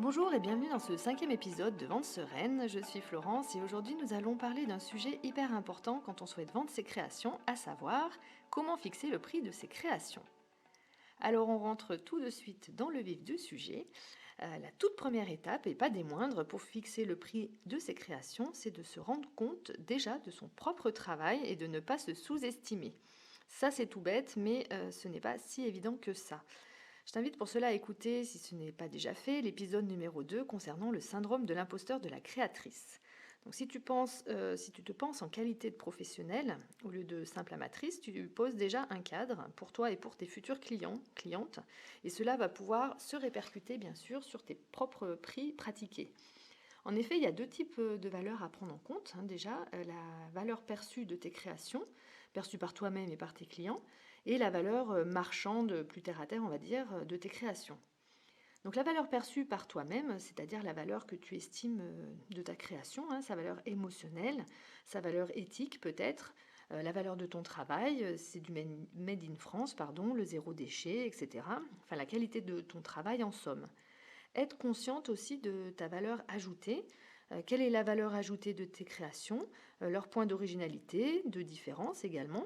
Bonjour et bienvenue dans ce 5e épisode de Vente Sereine. Je suis Florence et aujourd'hui nous allons parler d'un sujet hyper important quand on souhaite vendre ses créations, à savoir comment fixer le prix de ses créations. Alors on rentre tout de suite dans le vif du sujet. La toute première étape, et pas des moindres, pour fixer le prix de ses créations, c'est de se rendre compte déjà de son propre travail et de ne pas se sous-estimer. Ça c'est tout bête, mais ce n'est pas si évident que ça. Je t'invite pour cela à écouter, si ce n'est pas déjà fait, l'épisode numéro 2 concernant le syndrome de l'imposteur de la créatrice. Donc si tu te penses en qualité de professionnel, au lieu de simple amatrice, tu poses déjà un cadre pour toi et pour tes futurs clients, clientes, et cela va pouvoir se répercuter bien sûr sur tes propres prix pratiqués. En effet, il y a deux types de valeurs à prendre en compte. Déjà, la valeur perçue de tes créations, perçue par toi-même et par tes clients, et la valeur marchande, plus terre à terre, on va dire, de tes créations. Donc la valeur perçue par toi-même, c'est-à-dire la valeur que tu estimes de ta création, sa valeur émotionnelle, sa valeur éthique peut-être, la valeur de ton travail, c'est du made in France, pardon, le zéro déchet, etc. Enfin la qualité de ton travail en somme. Être consciente aussi de ta valeur ajoutée. Quelle est la valeur ajoutée de tes créations, leur point d'originalité, de différence également.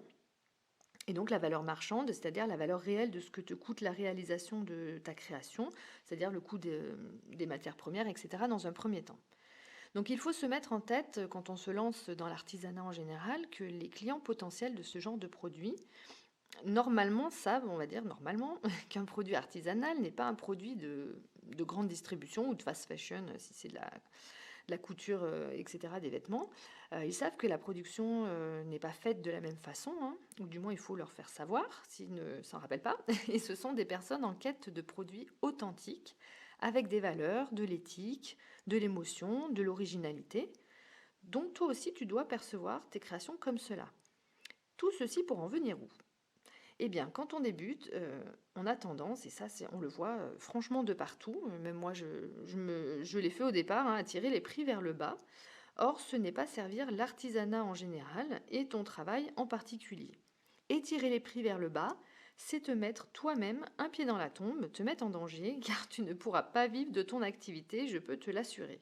Et donc la valeur marchande, c'est-à-dire la valeur réelle de ce que te coûte la réalisation de ta création, c'est-à-dire le coût des matières premières, etc. dans un premier temps. Donc il faut se mettre en tête, quand on se lance dans l'artisanat en général, que les clients potentiels de ce genre de produit normalement savent, on va dire normalement, qu'un produit artisanal n'est pas un produit de grande distribution ou de fast fashion, si c'est de la couture, etc., des vêtements. Ils savent que la production n'est pas faite de la même façon, ou du moins il faut leur faire savoir s'ils ne s'en rappellent pas. Et ce sont des personnes en quête de produits authentiques, avec des valeurs, de l'éthique, de l'émotion, de l'originalité. Donc toi aussi, tu dois percevoir tes créations comme cela. Tout ceci pour en venir où? Eh bien, quand on débute, on a tendance, et ça on le voit franchement de partout, même moi je l'ai fait au départ, à tirer les prix vers le bas. Or, ce n'est pas servir l'artisanat en général et ton travail en particulier. Et tirer les prix vers le bas, c'est te mettre toi-même un pied dans la tombe, te mettre en danger, car tu ne pourras pas vivre de ton activité, je peux te l'assurer.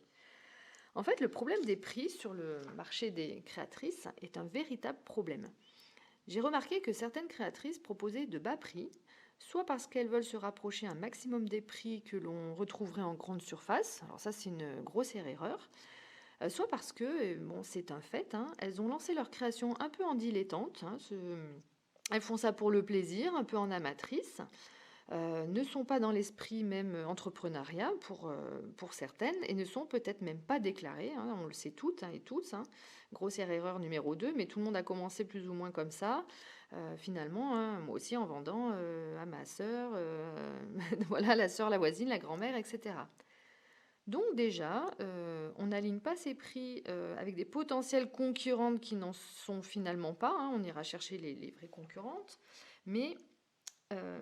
En fait, le problème des prix sur le marché des créatrices est un véritable problème. J'ai remarqué que certaines créatrices proposaient de bas prix, soit parce qu'elles veulent se rapprocher un maximum des prix que l'on retrouverait en grande surface, alors ça c'est une grossière erreur, soit parce que, bon c'est un fait, elles ont lancé leur création un peu en dilettante, elles font ça pour le plaisir, un peu en amatrice, ne sont pas dans l'esprit même entrepreneuriat pour certaines et ne sont peut-être même pas déclarées, on le sait toutes et tous. Grossière erreur numéro 2, mais tout le monde a commencé plus ou moins comme ça. Finalement, moi aussi en vendant à ma sœur, voilà, la sœur, la voisine, la grand-mère, etc. Donc déjà, on n'aligne pas ces prix avec des potentielles concurrentes qui n'en sont finalement pas. On ira chercher les vraies concurrentes. Mais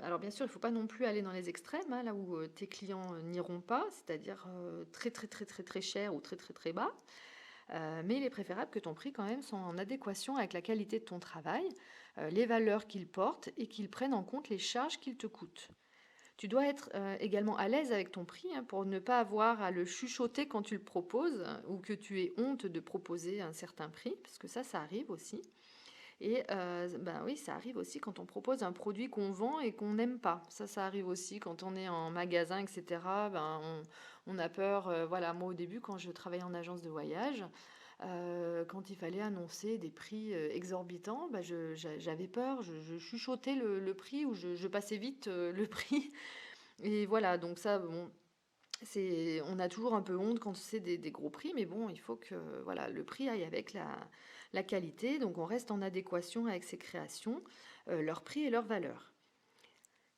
alors bien sûr, il ne faut pas non plus aller dans les extrêmes, là où tes clients n'iront pas, c'est-à-dire très très très très très cher ou très très très bas. Mais il est préférable que ton prix quand même soit en adéquation avec la qualité de ton travail, les valeurs qu'il porte et qu'il prenne en compte les charges qu'il te coûte. Tu dois être également à l'aise avec ton prix, pour ne pas avoir à le chuchoter quand tu le proposes, ou que tu aies honte de proposer un certain prix, parce que ça arrive aussi. Et ben oui, ça arrive aussi quand on propose un produit qu'on vend et qu'on n'aime pas. Ça arrive aussi quand on est en magasin, etc. Ben, on a peur. Voilà, moi au début, quand je travaillais en agence de voyage, quand il fallait annoncer des prix exorbitants, ben j'avais peur. Je chuchotais le prix ou je passais vite le prix. Et voilà, donc ça, bon, on a toujours un peu honte quand c'est des gros prix, mais bon, il faut que voilà, le prix aille avec la qualité, donc on reste en adéquation avec ses créations, leur prix et leur valeur.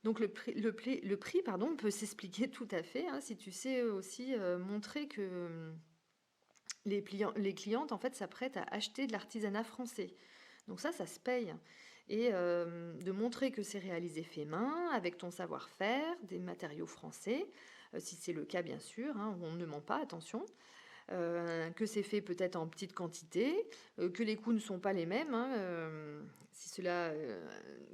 Donc le prix pardon, peut s'expliquer tout à fait, si tu sais aussi montrer que les clientes en fait s'apprêtent à acheter de l'artisanat français. Donc ça se paye. Et de montrer que c'est réalisé fait main, avec ton savoir-faire, des matériaux français, si c'est le cas bien sûr, on ne ment pas, attention, que c'est fait peut-être en petite quantité, que les coûts ne sont pas les mêmes, si cela,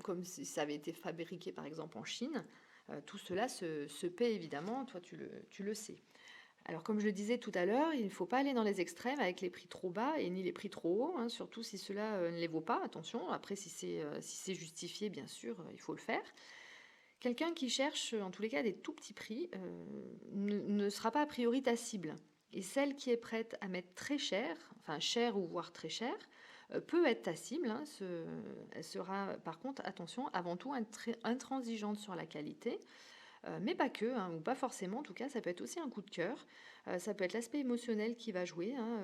comme si ça avait été fabriqué par exemple en Chine, tout cela se paie évidemment, toi tu le sais. Alors comme je le disais tout à l'heure, il ne faut pas aller dans les extrêmes avec les prix trop bas et ni les prix trop hauts, hein, surtout si cela ne les vaut pas, attention. Après, si c'est justifié, bien sûr, il faut le faire. Quelqu'un qui cherche, en tous les cas, des tout petits prix ne sera pas a priori ta cible. Et celle qui est prête à mettre très cher, enfin cher ou voire très cher, peut être ta cible, hein. Elle sera par contre, attention, avant tout intransigeante sur la qualité, mais pas que, hein, ou pas forcément. En tout cas, ça peut être aussi un coup de cœur. Ça peut être l'aspect émotionnel qui va jouer, hein,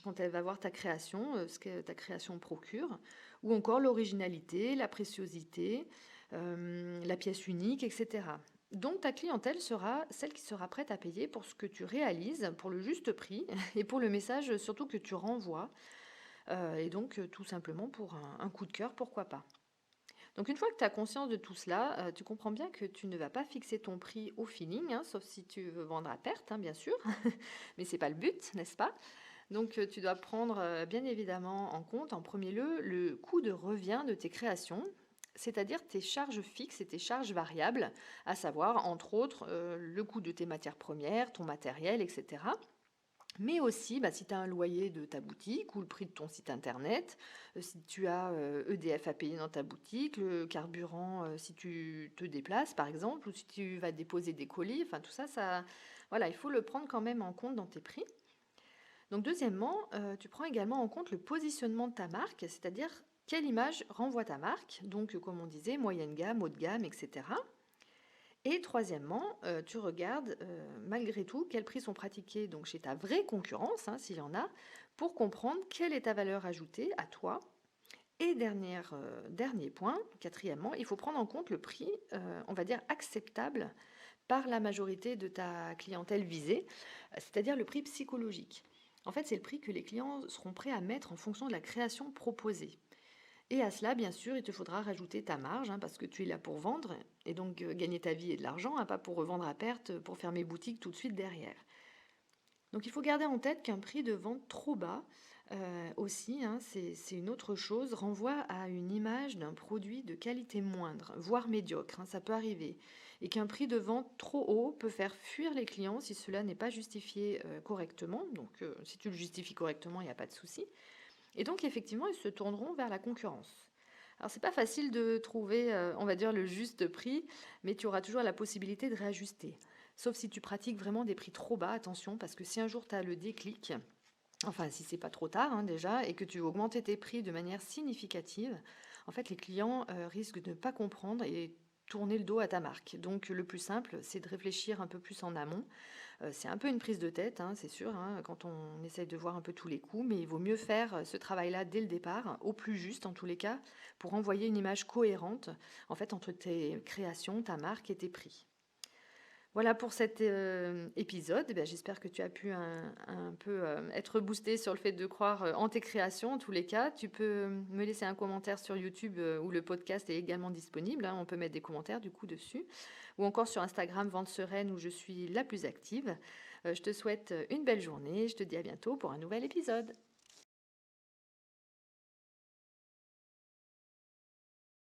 quand elle va voir ta création, ce que ta création procure, ou encore l'originalité, la préciosité, la pièce unique, etc. Donc ta clientèle sera celle qui sera prête à payer pour ce que tu réalises, pour le juste prix et pour le message surtout que tu renvoies, et donc tout simplement pour un coup de cœur, pourquoi pas. Donc une fois que tu as conscience de tout cela, tu comprends bien que tu ne vas pas fixer ton prix au feeling, hein, sauf si tu veux vendre à perte, hein, bien sûr, mais c'est pas le but, n'est-ce pas? Donc tu dois prendre bien évidemment en compte en premier lieu le coût de revient de tes créations, c'est-à-dire tes charges fixes et tes charges variables, à savoir entre autres le coût de tes matières premières, ton matériel, etc. Mais aussi, si tu as un loyer de ta boutique ou le prix de ton site internet, si tu as EDF à payer dans ta boutique, le carburant si tu te déplaces par exemple, ou si tu vas déposer des colis, enfin tout ça, voilà, il faut le prendre quand même en compte dans tes prix. Donc deuxièmement, tu prends également en compte le positionnement de ta marque, c'est-à-dire quelle image renvoie ta marque, donc comme on disait, moyenne gamme, haut de gamme, etc. Et troisièmement, tu regardes malgré tout quels prix sont pratiqués donc chez ta vraie concurrence, hein, s'il y en a, pour comprendre quelle est ta valeur ajoutée à toi. Et dernier point, quatrièmement, il faut prendre en compte le prix, on va dire, acceptable par la majorité de ta clientèle visée, c'est-à-dire le prix psychologique. En fait, c'est le prix que les clients seront prêts à mettre en fonction de la création proposée. Et à cela, bien sûr, il te faudra rajouter ta marge, hein, parce que tu es là pour vendre, et donc gagner ta vie et de l'argent, hein, pas pour revendre à perte, pour fermer boutique tout de suite derrière. Donc il faut garder en tête qu'un prix de vente trop bas, aussi, hein, c'est une autre chose, renvoie à une image d'un produit de qualité moindre, voire médiocre, hein, ça peut arriver. Et qu'un prix de vente trop haut peut faire fuir les clients si cela n'est pas justifié correctement. Donc si tu le justifies correctement, il n'y a pas de souci. Et donc effectivement, ils se tourneront vers la concurrence. Alors c'est pas facile de trouver, on va dire, le juste prix, mais tu auras toujours la possibilité de réajuster. Sauf si tu pratiques vraiment des prix trop bas, attention, parce que si un jour tu as le déclic, enfin si c'est pas trop tard hein, déjà, et que tu veux augmenter tes prix de manière significative, en fait les clients risquent de ne pas comprendre et tourner le dos à ta marque. Donc le plus simple, c'est de réfléchir un peu plus en amont. C'est un peu une prise de tête, hein, c'est sûr, hein, quand on essaye de voir un peu tous les coups, mais il vaut mieux faire ce travail-là dès le départ, au plus juste en tous les cas, pour envoyer une image cohérente en fait entre tes créations, ta marque et tes prix. Voilà pour cet épisode. Eh bien, j'espère que tu as pu un peu être boosté sur le fait de croire en tes créations. En tous les cas, tu peux me laisser un commentaire sur YouTube où le podcast est également disponible, hein. On peut mettre des commentaires du coup dessus. Ou encore sur Instagram, Vente Sereine, où je suis la plus active. Je te souhaite une belle journée. Je te dis à bientôt pour un nouvel épisode.